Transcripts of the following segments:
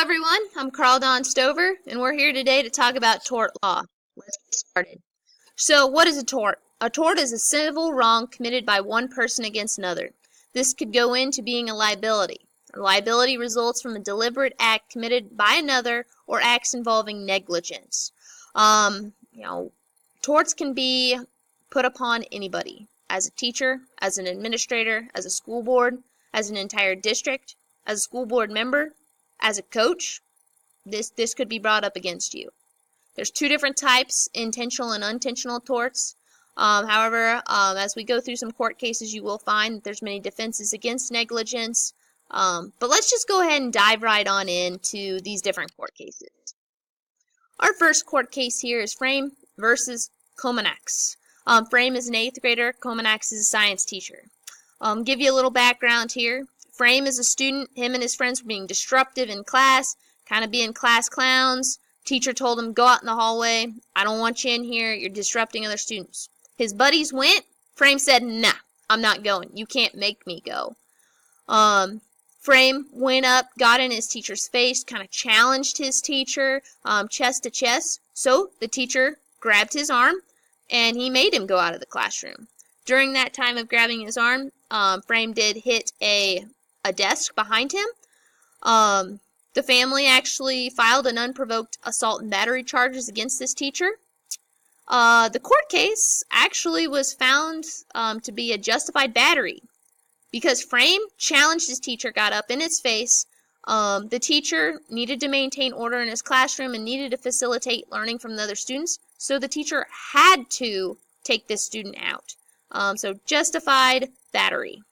everyone, I'm Carl Don Stover, and we're here today to talk about tort law. Let's get started. So, what is a tort? A tort is a civil wrong committed by one person against another. This could go into being a liability. A liability results from a deliberate act committed by another or acts involving negligence. Torts can be put upon anybody, as a teacher, as an administrator, as a school board, as an entire district, as a school board member, as a coach. This could be brought up against you. There's two different types, intentional and unintentional torts. However, as we go through some court cases, you will find that there's many defenses against negligence. But let's just go ahead and dive right on into these different court cases. Our first court case here is Frame versus Komenax. Frame is an 8th grader. Komenax is a science teacher. Give you a little background here. Frame is a student. Him and his friends were being disruptive in class, kind of being class clowns. Teacher told him, go out in the hallway. I don't want you in here. You're disrupting other students. His buddies went. Frame said, nah, I'm not going. You can't make me go. Frame went up, got in his teacher's face, kind of challenged his teacher, chest to chest. So the teacher grabbed his arm, and he made him go out of the classroom. During that time of grabbing his arm, Frame did hit a desk behind him. The family actually filed an unprovoked assault and battery charges against this teacher. The court case actually was found to be a justified battery because Frame challenged his teacher, got up in his face. The teacher needed to maintain order in his classroom and needed to facilitate learning from the other students, so the teacher had to take this student out. So justified battery.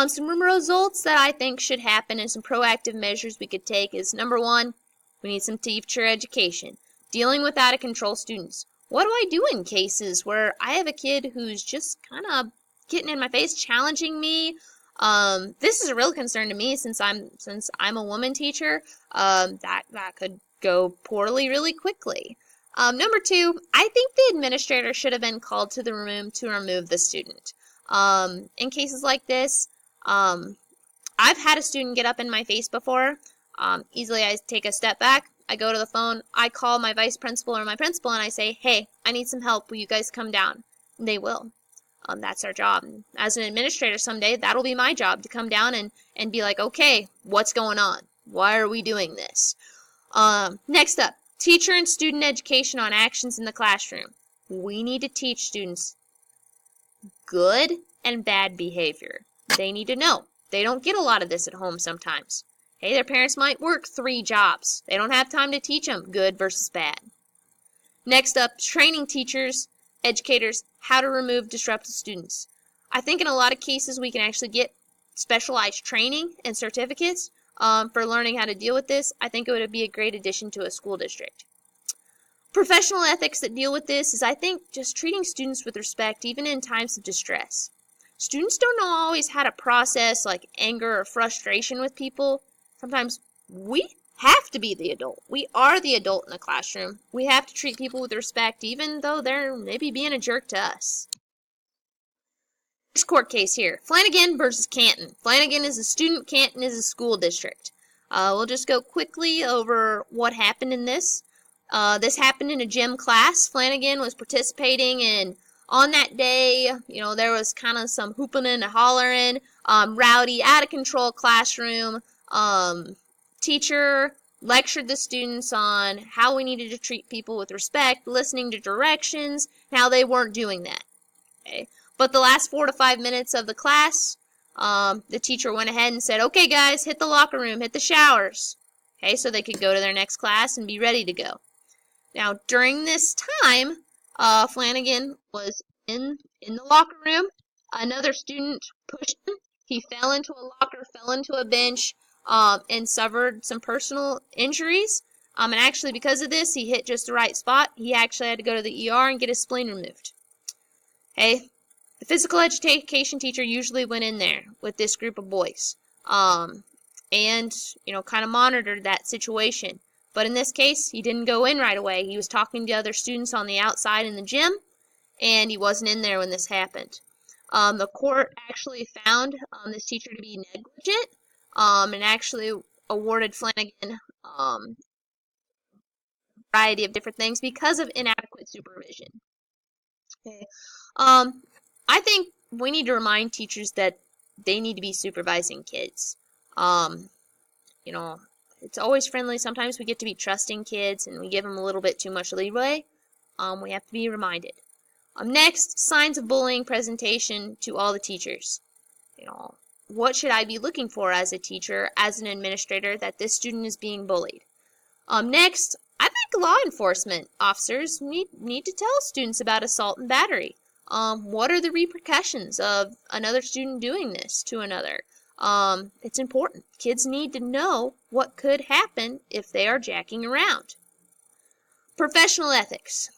Some results that I think should happen and some proactive measures we could take is, number one, we need some teacher education. Dealing with out-of-control students. What do I do in cases where I have a kid who's just kind of getting in my face, challenging me? This is a real concern to me since I'm a woman teacher. That could go poorly really quickly. Number two, I think the administrator should have been called to the room to remove the student. In cases like this, I've had a student get up in my face before. Easily I take a step back, I go to the phone, I call my vice principal or my principal and I say, hey, I need some help, will you guys come down? And they will. That's our job. As an administrator someday, that'll be my job to come down and be like, okay, what's going on? Why are we doing this? Next up, teacher and student education on actions in the classroom. We need to teach students good and bad behavior. They need to know. They don't get a lot of this at home sometimes. Hey, their parents might work 3 jobs. They don't have time to teach them good versus bad. Next up, training teachers, educators, how to remove disruptive students. I think in a lot of cases we can actually get specialized training and certificates for learning how to deal with this. I think it would be a great addition to a school district. Professional ethics that deal with this is, I think, just treating students with respect even in times of distress. Students don't know always how to process like anger or frustration with people. Sometimes we have to be the adult. We are the adult in the classroom. We have to treat people with respect even though they're maybe being a jerk to us. Next court case here, Flanagan versus Canton. Flanagan is a student, Canton is a school district. We'll just go quickly over what happened in this. This happened in a gym class. Flanagan was participating in. On that day, there was kind of some hooping and hollering, rowdy, out-of-control classroom. Teacher lectured the students on how we needed to treat people with respect, listening to directions, how they weren't doing that. Okay? But the last 4 to 5 minutes of the class, the teacher went ahead and said, okay, guys, hit the locker room, hit the showers. Okay, so they could go to their next class and be ready to go. Now, during this time, Flanagan was in the locker room. Another student pushed him. He fell into a locker, fell into a bench, and suffered some personal injuries. And actually, because of this, he hit just the right spot. He actually had to go to the ER and get his spleen removed. Okay, the physical education teacher usually went in there with this group of boys, and kind of monitored that situation. But in this case, he didn't go in right away. He was talking to other students on the outside in the gym, and he wasn't in there when this happened. The court actually found this teacher to be negligent, and actually awarded Flanagan variety of different things because of inadequate supervision. Okay. I think we need to remind teachers that they need to be supervising kids. Um, you know, it's always friendly. Sometimes we get to be trusting kids and we give them a little bit too much leeway. We have to be reminded. Next, signs of bullying presentation to all the teachers. You know, what should I be looking for as a teacher, as an administrator, that this student is being bullied? Next, I think law enforcement officers need to tell students about assault and battery. What are the repercussions of another student doing this to another? It's important. Kids need to know what could happen if they are jacking around. Professional ethics.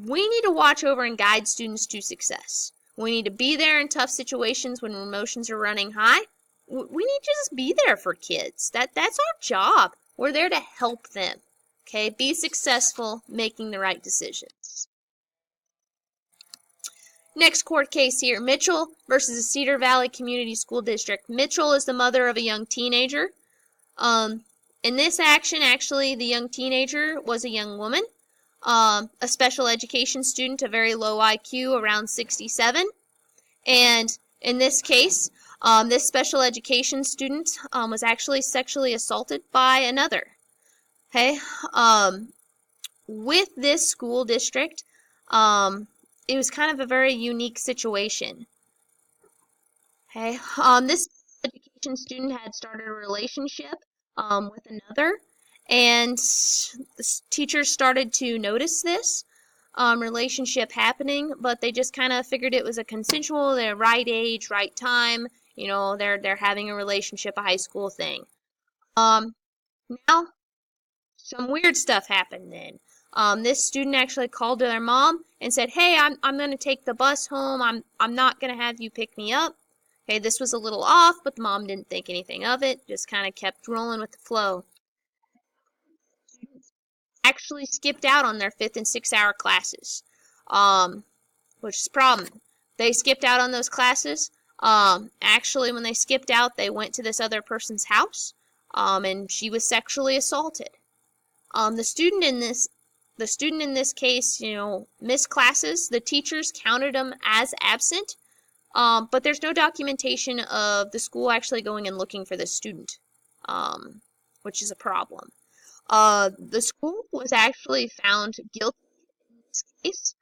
We need to watch over and guide students to success. We need to be there in tough situations when emotions are running high. We need to just be there for kids. That's our job. We're there to help them. Okay, be successful making the right decisions. Next court case here, Mitchell versus the Cedar Valley Community School District. Mitchell is the mother of a young teenager. In this action, actually, the young teenager was a young woman, a special education student, a very low IQ, around 67. And in this case, this special education student was actually sexually assaulted by another. Okay, with this school district, it was kind of a very unique situation. Okay, this education student had started a relationship with another, and the teachers started to notice this relationship happening, but they just kind of figured it was a consensual, they're right age, right time, you know, they're having a relationship, a high school thing. Now, some weird stuff happened then. This student actually called to their mom and said, "Hey, I'm going to take the bus home. I'm not going to have you pick me up." Okay, this was a little off, but the mom didn't think anything of it, just kind of kept rolling with the flow. Actually skipped out on their 5th and 6th hour classes, which is a problem. They skipped out on those classes. Actually, when they skipped out, they went to this other person's house, and she was sexually assaulted. The student in this case, you know, missed classes. The teachers counted them as absent, but there's no documentation of the school actually going and looking for the student, which is a problem. The school was actually found guilty in this case,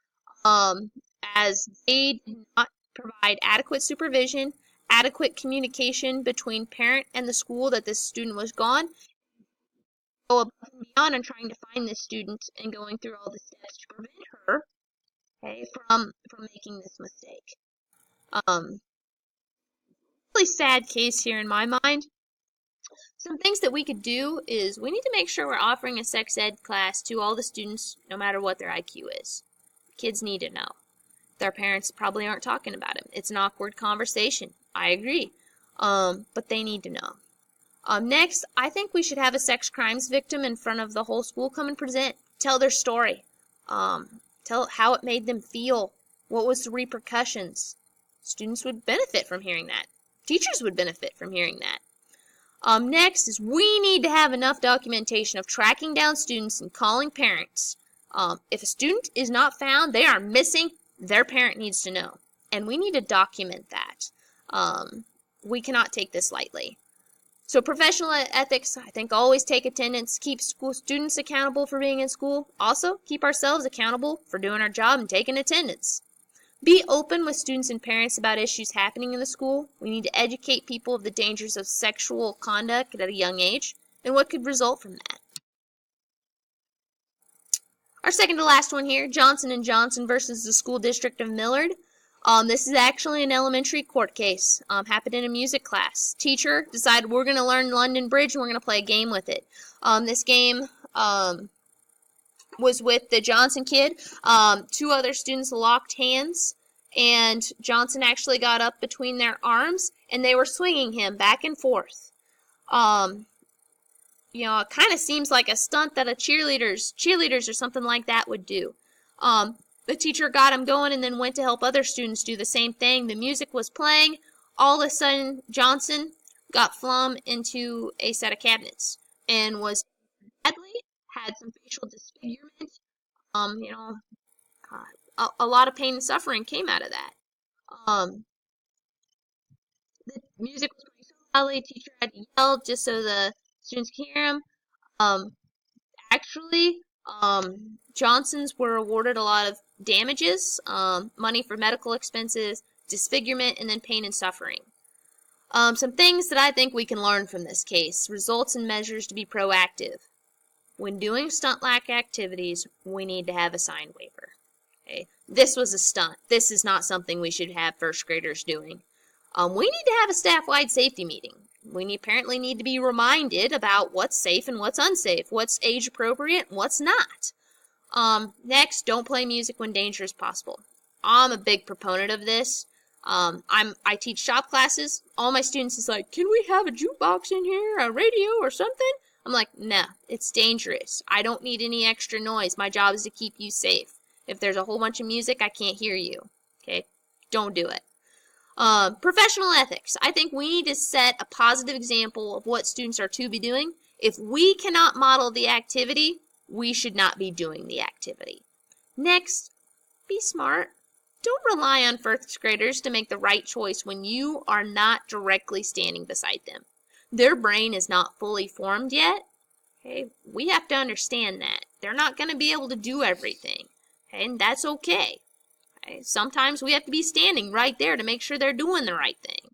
as they did not provide adequate supervision, adequate communication between parent and the school that this student was gone, go above and beyond and trying to find this student and going through all the steps to prevent her, okay, from making this mistake. Really sad case here in my mind. Some things that we could do is we need to make sure we're offering a sex ed class to all the students, no matter what their IQ is. Kids need to know. Their parents probably aren't talking about it. It's an awkward conversation. I agree. But they need to know. Next, I think we should have a sex crimes victim in front of the whole school come and present. Tell their story. Tell how it made them feel. What was the repercussions? Students would benefit from hearing that. Teachers would benefit from hearing that. Next is we need to have enough documentation of tracking down students and calling parents. If a student is not found, they are missing, their parent needs to know. And we need to document that. We cannot take this lightly. So professional ethics, I think always take attendance, keep school students accountable for being in school. Also, keep ourselves accountable for doing our job and taking attendance. Be open with students and parents about issues happening in the school. We need to educate people of the dangers of sexual conduct at a young age and what could result from that. Our second to last one here, Johnson & Johnson versus the School District of Millard. This is actually an elementary court case. Happened in a music class. Teacher decided we're going to learn London Bridge and we're going to play a game with it. This game was with the Johnson kid. 2 other students locked hands, and Johnson actually got up between their arms, and they were swinging him back and forth. You know, it kind of seems like a stunt that a cheerleaders or something like that would do. The teacher got him going and then went to help other students do the same thing. The music was playing. All of a sudden, Johnson got flung into a set of cabinets and was badly, had some facial disfigurement. You know, a lot of pain and suffering came out of that. The music was playing so loudly, teacher had to yell just so the students could hear him. Um, Actually, Johnsons were awarded a lot of damages, money for medical expenses, disfigurement, and then pain and suffering. Some things that I think we can learn from this case: results and measures to be proactive. When doing stunt-like activities, we need to have a sign waiver. Okay? This was a stunt. This is not something we should have first graders doing. We need to have a staff-wide safety meeting. We apparently need to be reminded about what's safe and what's unsafe, what's age appropriate and what's not. Next, don't play music when danger is possible. I'm a big proponent of this. I teach shop classes. All my students is like, can we have a jukebox in here, a radio or something? I'm like, nah, it's dangerous. I don't need any extra noise. My job is to keep you safe. If there's a whole bunch of music, I can't hear you. Okay? Don't do it. Professional ethics. I think we need to set a positive example of what students are to be doing. If we cannot model the activity, we should not be doing the activity. Next, be smart. Don't rely on first graders to make the right choice when you are not directly standing beside them. Their brain is not fully formed yet. Okay? We have to understand that. They're not going to be able to do everything. Okay? And that's okay. Okay? Sometimes we have to be standing right there to make sure they're doing the right thing.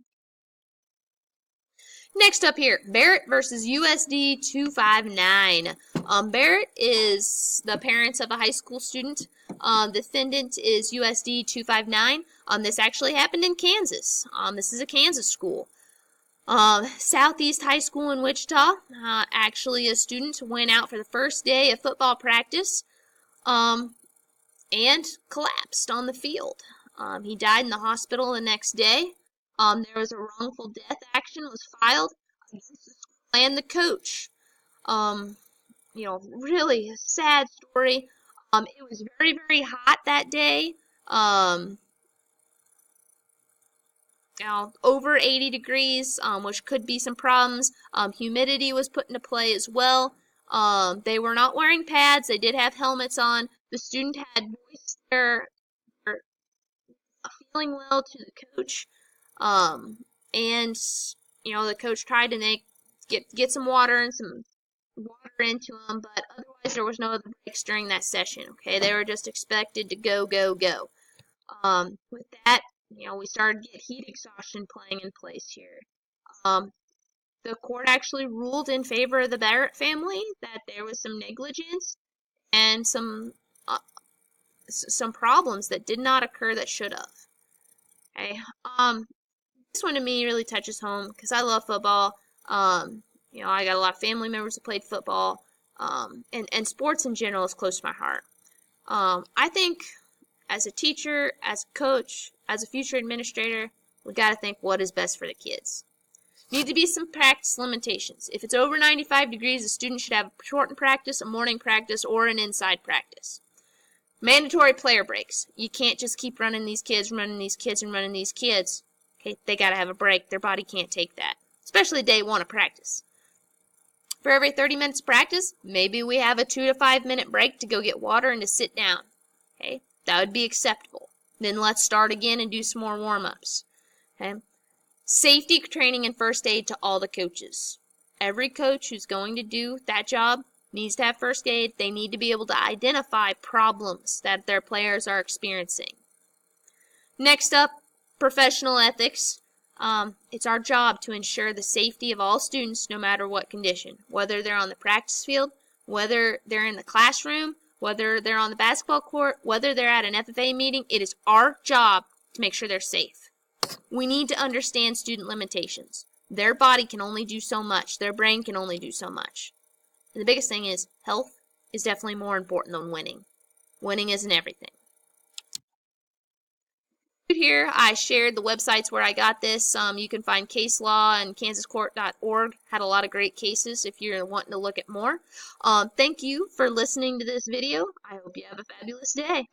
Next up here, Barrett versus USD 259. Barrett is the parents of a high school student. Defendant is USD 259. This actually happened in Kansas. This is a Kansas school. Southeast High School in Wichita. Actually, a student went out for the first day of football practice and collapsed on the field. He died in the hospital the next day. There was a wrongful death action was filed against the school and the coach. Really a sad story. It was very, very hot that day. Over 80 degrees, which could be some problems. Humidity was put into play as well. They were not wearing pads. They did have helmets on. The student had voiced their feeling well to the coach. The coach tried to get some water and some water into them, but otherwise there was no other breaks during that session. Okay, they were just expected to go. With that, we started to get heat exhaustion playing in place here. The court actually ruled in favor of the Barrett family that there was some negligence and some problems that did not occur that should have. Okay. This one to me really touches home because I love football. I got a lot of family members that played football. And sports in general is close to my heart. I think as a teacher, as a coach, as a future administrator, we got to think what is best for the kids. Need to be some practice limitations. If it's over 95 degrees, a student should have a shortened practice, a morning practice, or an inside practice. Mandatory player breaks. You can't just keep running these kids. Okay, they got to have a break. Their body can't take that, especially day one of practice. For every 30 minutes of practice, maybe we have a 2 to 5 minute break to go get water and to sit down. Okay, that would be acceptable. Then let's start again and do some more warm-ups. Okay. Safety training and first aid to all the coaches. Every coach who's going to do that job needs to have first aid. They need to be able to identify problems that their players are experiencing. Next up, professional ethics. It's our job to ensure the safety of all students no matter what condition, whether they're on the practice field, whether they're in the classroom, whether they're on the basketball court, whether they're at an FFA meeting. It is our job to make sure they're safe. We need to understand student limitations. Their body can only do so much. Their brain can only do so much. And the biggest thing is health is definitely more important than winning. Winning isn't everything. Here I shared the websites where I got this. You can find case law and kansascourt.org. Had a lot of great cases if you're wanting to look at more. Thank you for listening to this video. I hope you have a fabulous day.